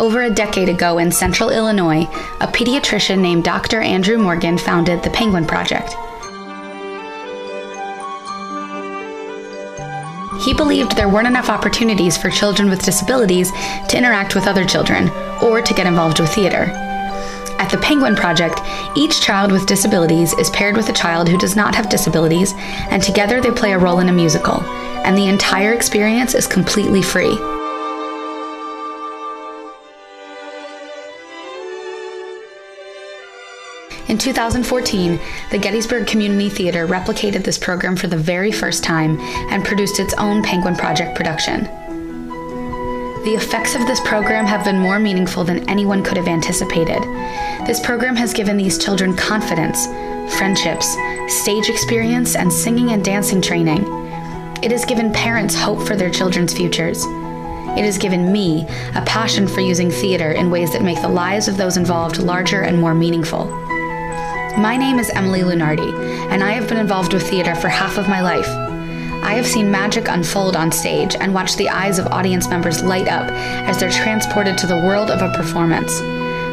Over a decade ago in central Illinois, a pediatrician named Dr. Andrew Morgan founded the Penguin Project. He believed there weren't enough opportunities for children with disabilities to interact with other children or to get involved with theater. At the Penguin Project, each child with disabilities is paired with a child who does not have disabilities, and together they play a role in a musical, and the entire experience is completely free. In 2014, the Gettysburg Community Theater replicated this program for the very first time and produced its own Penguin Project production. The effects of this program have been more meaningful than anyone could have anticipated. This program has given these children confidence, friendships, stage experience, and singing and dancing training. It has given parents hope for their children's futures. It has given me a passion for using theater in ways that make the lives of those involved larger and more meaningful. My name is Emily Lunardi, and I have been involved with theater for half of my life. I have seen magic unfold on stage and watched the eyes of audience members light up as they're transported to the world of a performance.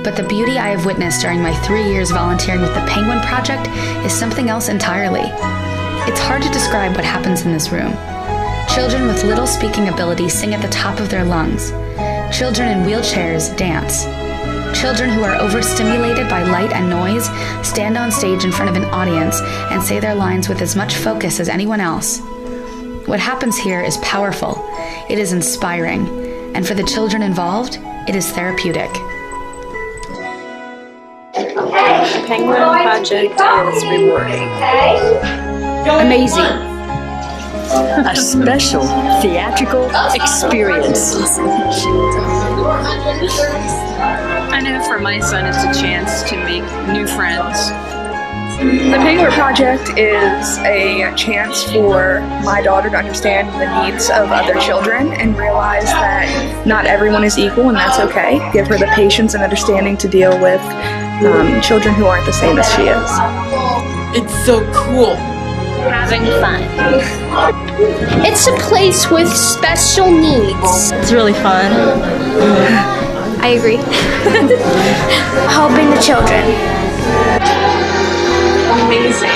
But the beauty I have witnessed during my 3 years volunteering with the Penguin Project is something else entirely. It's hard to describe what happens in this room. Children with little speaking ability sing at the top of their lungs. Children in wheelchairs dance. Children who are overstimulated by light and noise stand on stage in front of an audience and say their lines with as much focus as anyone else. What happens here is powerful, it is inspiring, and for the children involved, it is therapeutic. The Penguin Project is rewarding. Amazing. A special theatrical experience. I know for my son it's a chance to make new friends. The Penguin Project is a chance for my daughter to understand the needs of other children and realize that not everyone is equal, and that's okay. Give her the patience and understanding to deal with children who aren't the same as she is. It's so cool. Having fun. It's a place with special needs. It's really fun. I agree. Helping the children. Amazing.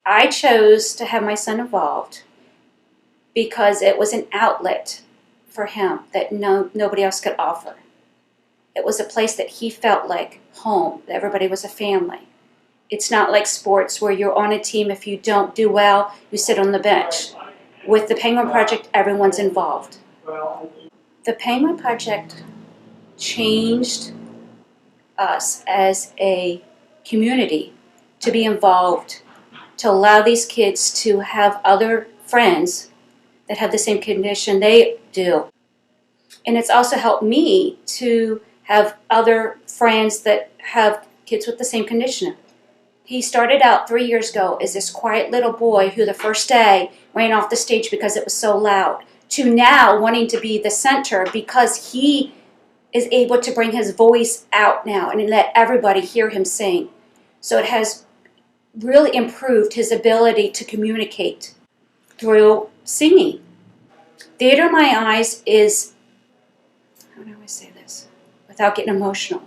I chose to have my son involved because it was an outlet for him that nobody else could offer. It was a place that he felt like home, that everybody was a family. It's not like sports where you're on a team. If you don't do well, you sit on the bench. With the Penguin Project, everyone's involved. The Penguin Project changed us as a community to be involved, to allow these kids to have other friends that have the same condition they do. And it's also helped me to have other friends that have kids with the same condition. He started out 3 years ago as this quiet little boy who the first day ran off the stage because it was so loud, to now wanting to be the center because he is able to bring his voice out now and let everybody hear him sing. So it has really improved his ability to communicate through singing. Theater in my eyes is, how do I say this without getting emotional?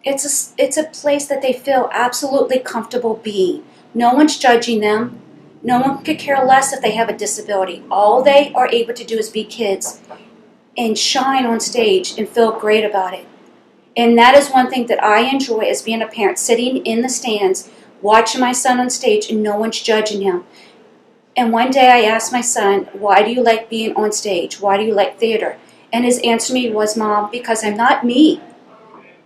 It's a place that they feel absolutely comfortable being. No one's judging them. No one could care less if they have a disability. All they are able to do is be kids and shine on stage and feel great about it. And that is one thing that I enjoy as being a parent, sitting in the stands, watching my son on stage and no one's judging him. And one day I asked my son, why do you like being on stage? Why do you like theater? And his answer to me was, Mom, because I'm not me.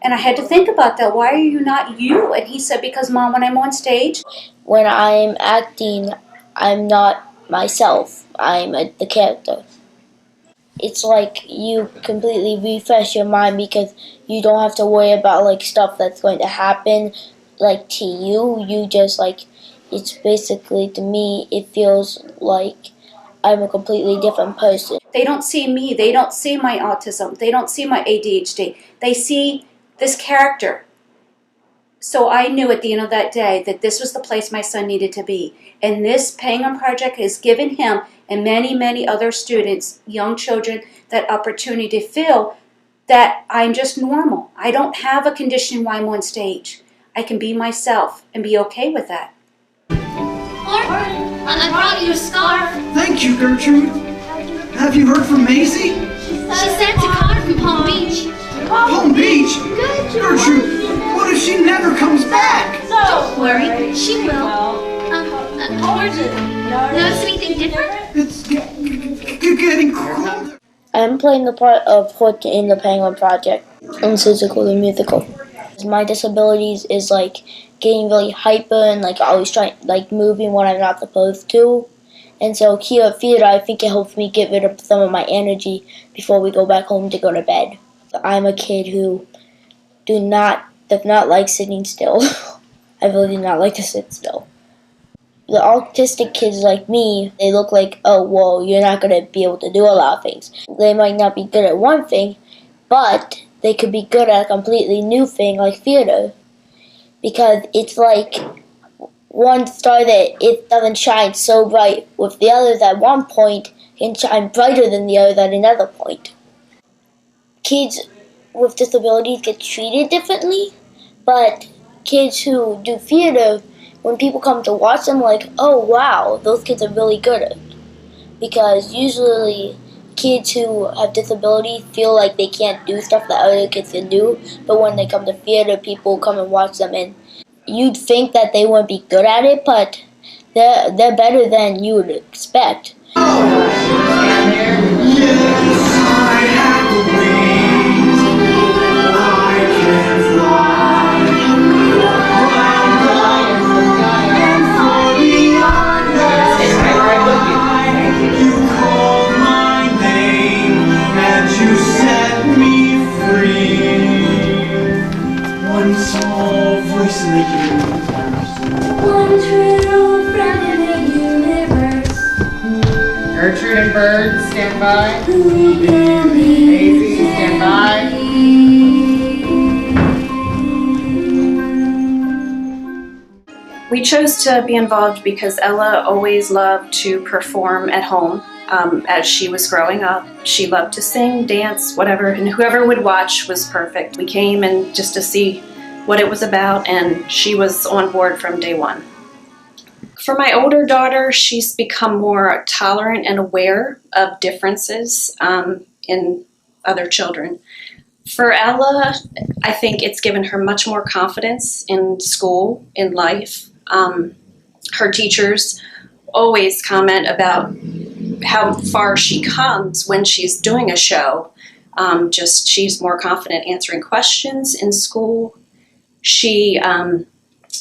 And I had to think about that. Why are you not you? And he said, because Mom, when I'm on stage. When I'm acting, I'm not myself. I'm the character. It's like you completely refresh your mind because you don't have to worry about like stuff that's going to happen like to you. You just like, it's basically, to me, it feels like I'm a completely different person. They don't see me. They don't see my autism. They don't see my ADHD. They see this character. So I knew at the end of that day that this was the place my son needed to be. And this Penguin Project has given him and many, many other students, young children, that opportunity to feel that I'm just normal. I don't have a condition while I'm on stage. I can be myself and be okay with that. I brought you a scarf. Thank you, Gertrude. Have you heard from Maisie? She sent a card from Palm Beach. Palm Beach? Gertrude, what if she never comes back? Don't worry, she will. Notice anything different? It's getting colder. I'm playing the part of Hook in the Penguin Project in Physical the Musical. My disabilities is like getting really hyper and like always trying like moving when I'm not supposed to. And so here at theater, I think it helps me get rid of some of my energy before we go back home to go to bed. I'm a kid who does not like sitting still. I really do not like to sit still. The autistic kids like me, they look like, oh, well, you're not going to be able to do a lot of things. They might not be good at one thing, but they could be good at a completely new thing like theater. Because it's like one star that it doesn't shine so bright with the others at one point can shine brighter than the others at another point. Kids with disabilities get treated differently, but kids who do theater, when people come to watch them, like, oh wow, those kids are really good at it. Because usually kids who have disabilities feel like they can't do stuff that other kids can do, but when they come to theater, people come and watch them, and you'd think that they wouldn't be good at it, but they're better than you would expect. One true friend in the universe. Gertrude and Bird, stand by. We can be Maisie, stand by. We chose to be involved because Ella always loved to perform at home. As she was growing up, she loved to sing, dance, whatever, and whoever would watch was perfect. We came and just to see what it was about, and she was on board from day one. For my older daughter, she's become more tolerant and aware of differences in other children. For Ella, I think it's given her much more confidence in school, in life. Her teachers always comment about how far she comes when she's doing a show. She's more confident answering questions in school. She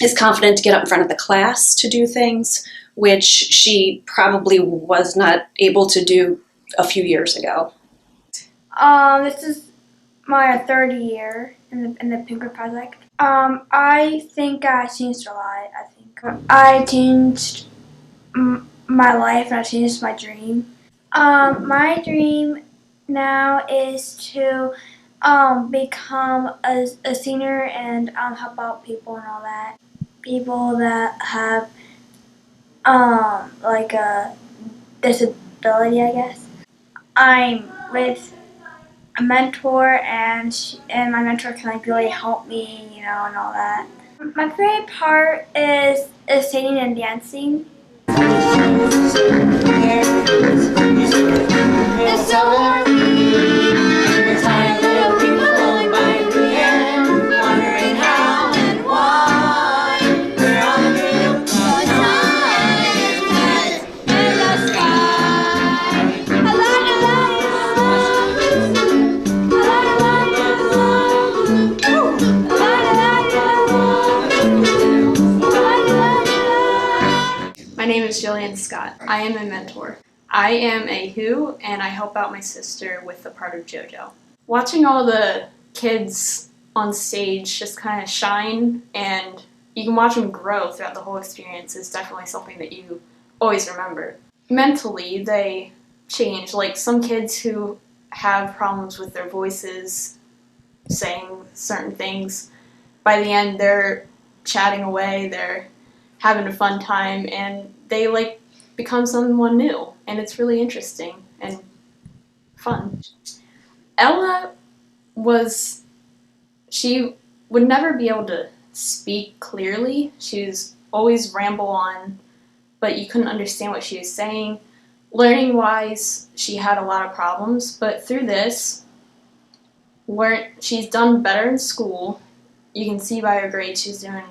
is confident to get up in front of the class to do things, which she probably was not able to do a few years ago. This is my third year in the Penguin Project. I think I changed a lot. I changed my life and I changed my dream. My dream now is to become a senior and help out people and all that. People that have like a disability, I guess. I'm with a mentor and my mentor can like really help me, you know, and all that. My favorite part is singing and dancing. It's so hard. We're tired little people going by in the end, wondering how and why. We're all through the time, and Scott. I am a mentor. I am a Who, and I help out my sister with the part of JoJo. Watching all the kids on stage just kind of shine, and you can watch them grow throughout the whole experience, is definitely something that you always remember. Mentally, they change. Like some kids who have problems with their voices, saying certain things, by the end they're chatting away, they're having a fun time, and they like become someone new, and it's really interesting and fun. Ella she would never be able to speak clearly. She was always ramble on, but you couldn't understand what she was saying. Learning wise, she had a lot of problems, but through this, she's done better in school. You can see by her grades she's doing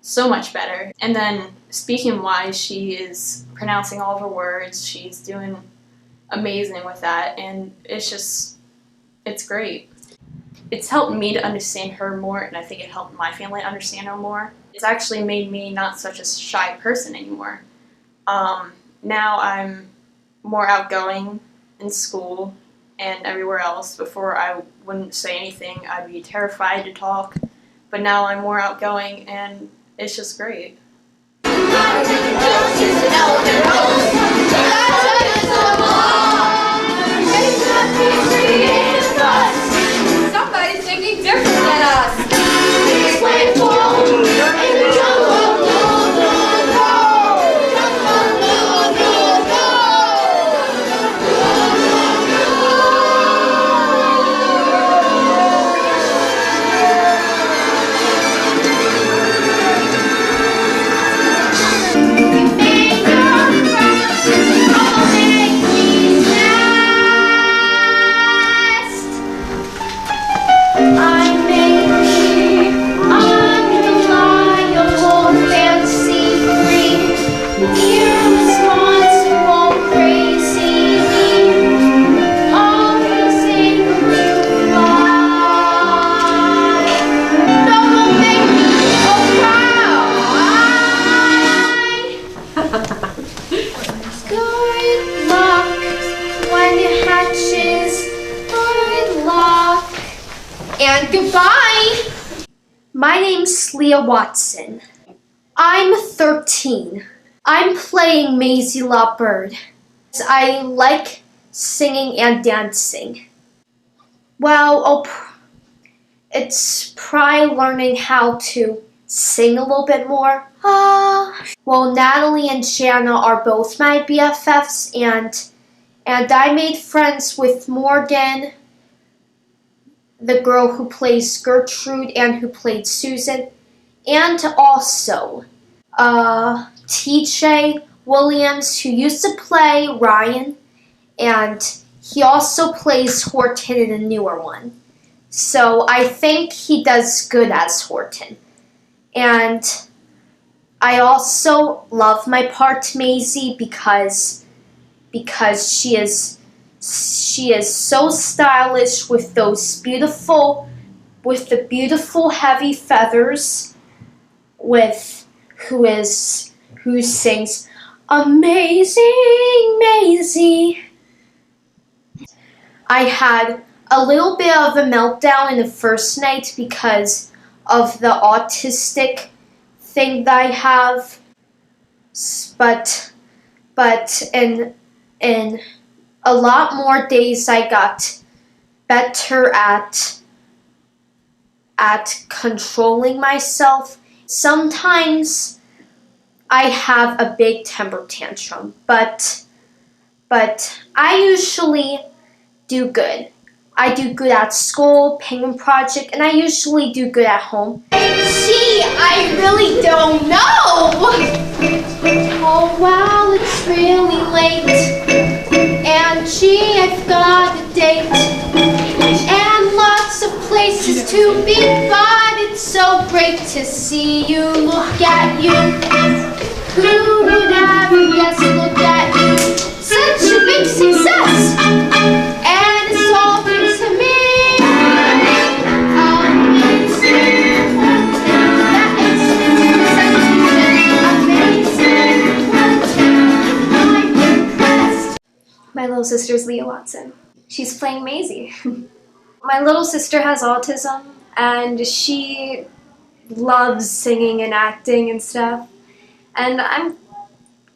so much better. And then speaking wise, she is pronouncing all of her words. She's doing amazing with that, and it's great. It's helped me to understand her more, and I think it helped my family understand her more. It's actually made me not such a shy person anymore. Now I'm more outgoing in school and everywhere else. Before I wouldn't say anything, I'd be terrified to talk, but now I'm more outgoing, and it's just great. Somebody's thinking different than us. And goodbye! My name's Leah Watson. I'm 13. I'm playing Maisie Bird. I like singing and dancing. Well, it's probably learning how to sing a little bit more. Well, Natalie and Shanna are both my BFFs, and I made friends with Morgan, the girl who plays Gertrude and who played Susan, and also TJ Williams, who used to play Ryan, and he also plays Horton in a newer one. So I think he does good as Horton. And I also love my part Maisie because she is so stylish with the beautiful heavy feathers, who sings Amazing Maisie. I had a little bit of a meltdown in the first night because of the autistic thing that I have, but in a lot more days I got better at controlling myself. Sometimes I have a big temper tantrum, but I usually do good. I do good at school, Penguin Project, and I usually do good at home. Gee, I really don't know! Oh wow, it's really late. And gee, I've got a date. And lots of places to be, but it's so great to see you. Look at you. Who would ever guess, look at you. Such a big success. And it's all thanks to me. Amazing. sister's Leah Watson. She's playing Maisie. My little sister has autism, and she loves singing and acting and stuff. And I'm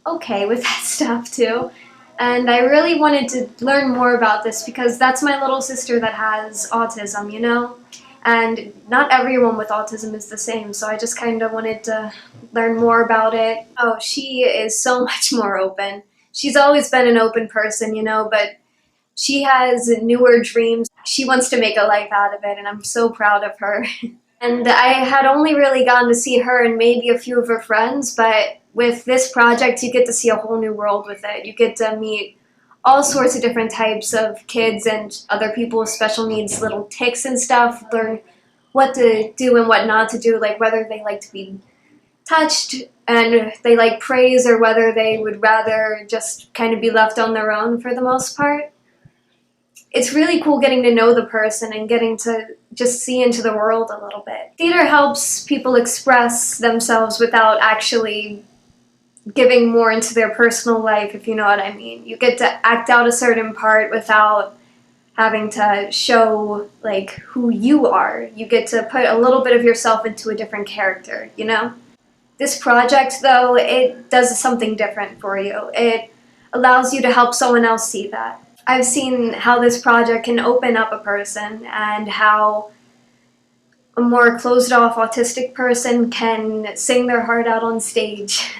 okay with that stuff too. And I really wanted to learn more about this because that's my little sister that has autism, you know? And not everyone with autism is the same, so I just kind of wanted to learn more about it. Oh, she is so much more open. She's always been an open person, you know, but she has newer dreams. She wants to make a life out of it, and I'm so proud of her. And I had only really gotten to see her and maybe a few of her friends, but with this project, you get to see a whole new world with it. You get to meet all sorts of different types of kids and other people with special needs, little tics and stuff, learn what to do and what not to do, like whether they like to be touched and they like praise or whether they would rather just kind of be left on their own for the most part. It's really cool getting to know the person and getting to just see into the world a little bit. Theater helps people express themselves without actually giving more into their personal life, if you know what I mean. You get to act out a certain part without having to show like who you are. You get to put a little bit of yourself into a different character, you know? This project, though, it does something different for you. It allows you to help someone else see that. I've seen how this project can open up a person and how a more closed-off autistic person can sing their heart out on stage.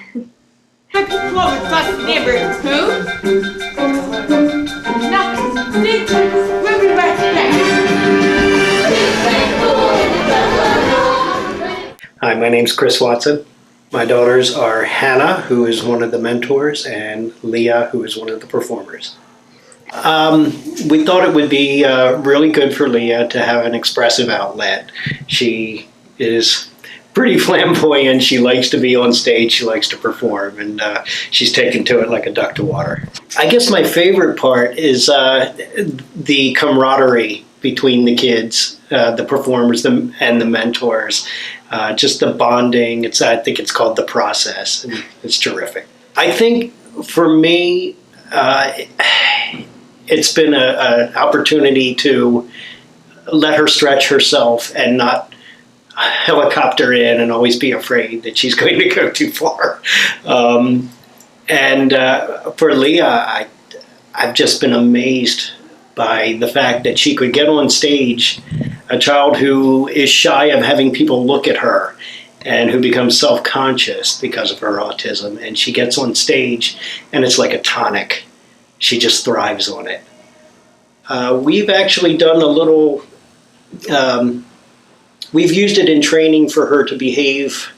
Happy forward, fast neighbors. Who? Knuckles, Sneakers, we'll be right back. Hi, my name's Chris Watson. My daughters are Hannah, who is one of the mentors, and Leah, who is one of the performers. We thought it would be really good for Leah to have an expressive outlet. She is pretty flamboyant. She likes to be on stage. She likes to perform, and she's taken to it like a duck to water. I guess my favorite part is the camaraderie between the kids, the performers, and the mentors. Just the bonding. I think it's called The Process, and it's terrific. I think for me, it's been an opportunity to let her stretch herself and not helicopter in and always be afraid that she's going to go too far. And for Leah, I've just been amazed by the fact that she could get on stage, a child who is shy of having people look at her and who becomes self-conscious because of her autism, and she gets on stage and it's like a tonic. She just thrives on it. We've actually done a little, we've used it in training for her to behave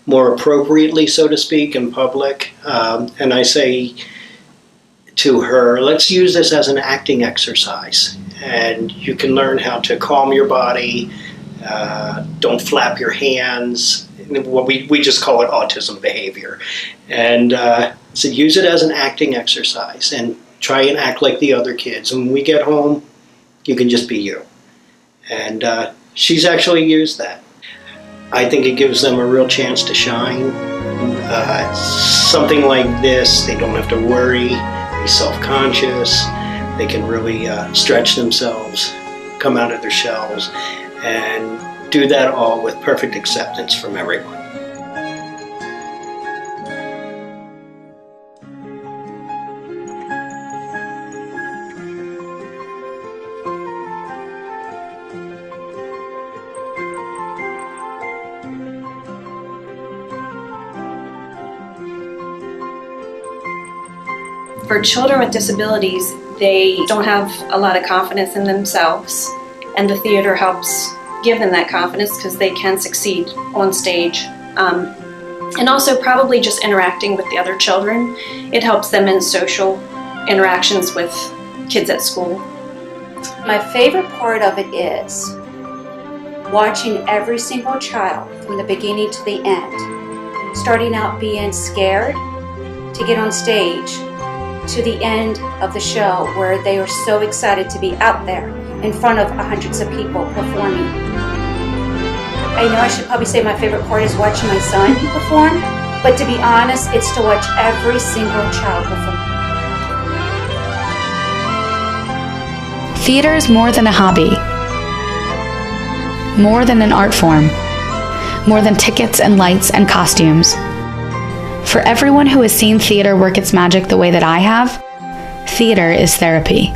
more appropriately, so to speak, in public. And I say to her, let's use this as an acting exercise. And you can learn how to calm your body, don't flap your hands. What we just call it autism behavior. And so use it as an acting exercise and try and act like the other kids. And when we get home, you can just be you. And she's actually used that. I think it gives them a real chance to shine. Something like this, they don't have to worry, be self-conscious. They can really stretch themselves, come out of their shells, and do that all with perfect acceptance from everyone. For children with disabilities, they don't have a lot of confidence in themselves, and the theater helps give them that confidence because they can succeed on stage. And also probably just interacting with the other children. It helps them in social interactions with kids at school. My favorite part of it is watching every single child from the beginning to the end, starting out being scared to get on stage, to the end of the show where they are so excited to be out there in front of hundreds of people performing. I know I should probably say my favorite part is watching my son perform, but to be honest, it's to watch every single child perform. Theater is more than a hobby, more than an art form, more than tickets and lights and costumes. For everyone who has seen theater work its magic the way that I have, theater is therapy.